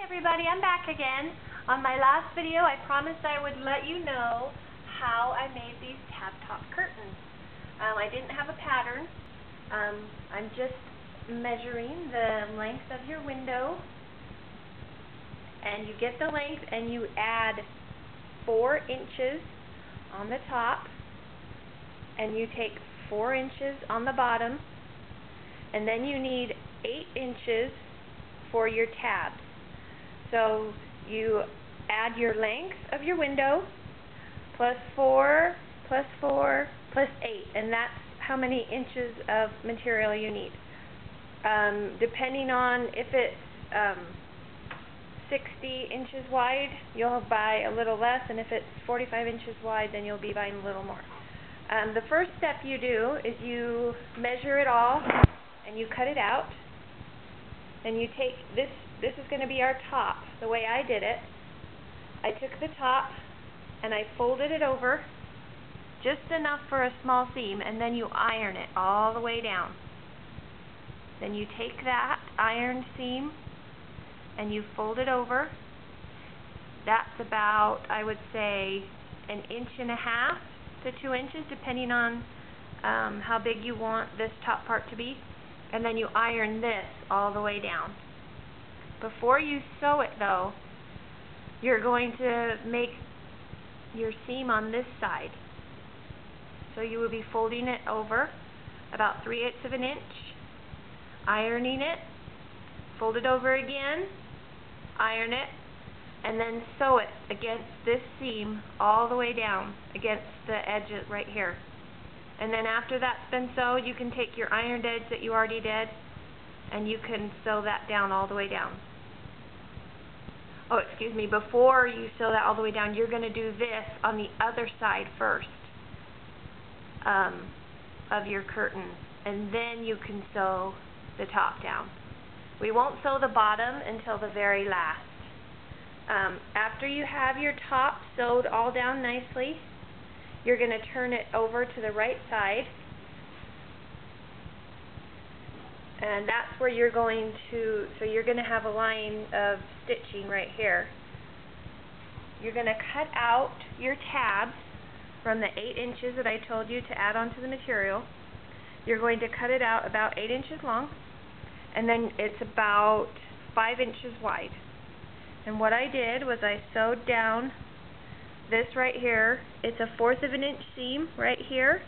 everybody, I'm back again. On my last video, I promised I would let you know how I made these tab top curtains. I didn't have a pattern. I'm just measuring the length of your window, and you get the length and you add 4 inches on the top, and you take 4 inches on the bottom, and then you need 8 inches for your tabs. So you add your length of your window plus 4 plus 4 plus 8, and that's how many inches of material you need. Depending on if it's 60 inches wide, you'll buy a little less, and if it's 45 inches wide, then you'll be buying a little more. The first step you do is you measure it all and you cut it out, and you take this is going to be our top. The way I did it, I took the top and I folded it over just enough for a small seam, and then you iron it all the way down. Then you take that ironed seam and you fold it over. That's about, I would say, 1.5 inches to 2 inches, depending on how big you want this top part to be. And then you iron this all the way down. Before you sew it, though, you're going to make your seam on this side. So you will be folding it over about 3/8 of an inch, ironing it, fold it over again, iron it, and then sew it against this seam all the way down against the edge right here. And then after that's been sewed, you can take your ironed edge that you already did and you can sew that down all the way down. Oh, excuse me, before you sew that all the way down, you're going to do this on the other side first of your curtain, and then you can sew the top down. We won't sew the bottom until the very last. After you have your top sewed all down nicely, you're going to turn it over to the right side, and that's where you're going to, so you're going to have a line of stitching right here. You're going to cut out your tabs from the 8 inches that I told you to add onto the material. You're going to cut it out about 8 inches long, and then it's about 5 inches wide. And what I did was I sewed down this right here. It's a 1/4 of an inch seam right here,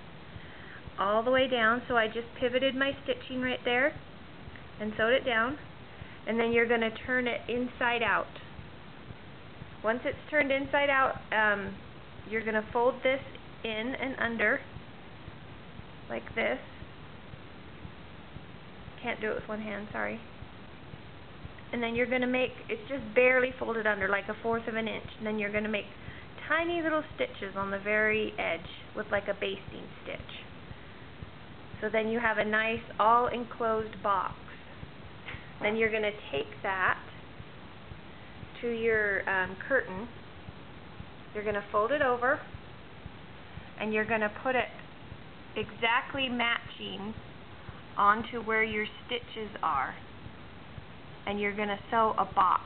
all the way down. So I just pivoted my stitching right there and sewed it down. And then you're going to turn it inside out. Once it's turned inside out, you're going to fold this in and under like this. Can't do it with one hand, sorry. And then you're going to make, it's just barely folded under, like a 1/4 of an inch. And then you're going to make tiny little stitches on the very edge with like a basting stitch. So then you have a nice all enclosed box. Then you're going to take that to your curtain. You're going to fold it over, and you're going to put it exactly matching onto where your stitches are. And you're going to sew a box.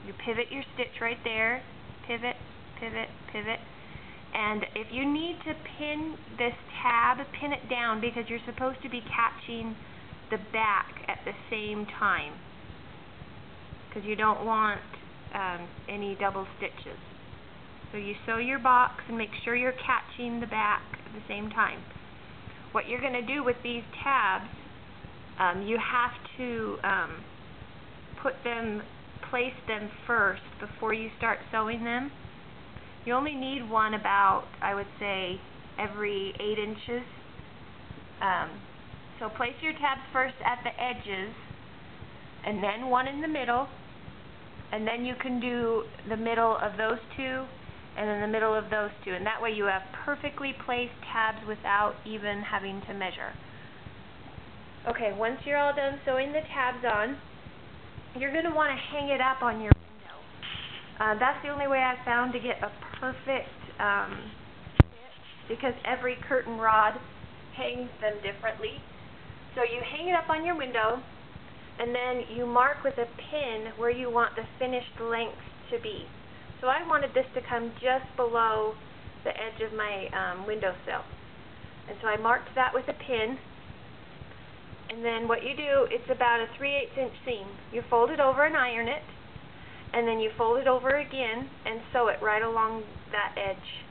You pivot your stitch right there, pivot, pivot, pivot. And if you need to pin this tab, pin it down, because you're supposed to be catching the back at the same time, because you don't want any double stitches. So you sew your box and make sure you're catching the back at the same time. What you're going to do with these tabs, you have to place them first before you start sewing them. You only need one about, I would say, every 8 inches. So place your tabs first at the edges, and then one in the middle, and then you can do the middle of those two, and then the middle of those two, and that way you have perfectly placed tabs without even having to measure. Okay, once you're all done sewing the tabs on, you're going to want to hang it up on your window. That's the only way I found to get a perfect fit, because every curtain rod hangs them differently. So you hang it up on your window, and then you mark with a pin where you want the finished length to be. So I wanted this to come just below the edge of my windowsill. And so I marked that with a pin. And then what you do, it's about a 3/8 inch seam. You fold it over and iron it, and then you fold it over again and sew it right along that edge,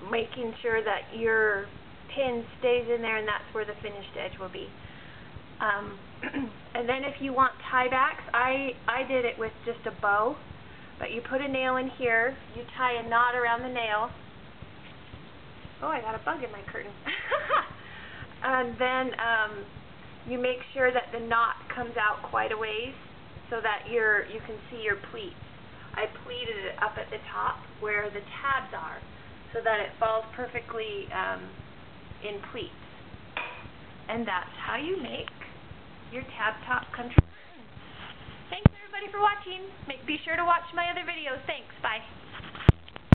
making sure that your pin stays in there and that's where the finished edge will be. And then if you want tie backs, I did it with just a bow, but you put a nail in here, you tie a knot around the nail. Oh, I got a bug in my curtain. And then you make sure that the knot comes out quite a ways so that you can see your pleats. I pleated it up at the top where the tabs are so that it falls perfectly in pleats. And that's how you make your tab top country curtain. Thanks everybody for watching. Be sure to watch my other videos. Thanks. Bye.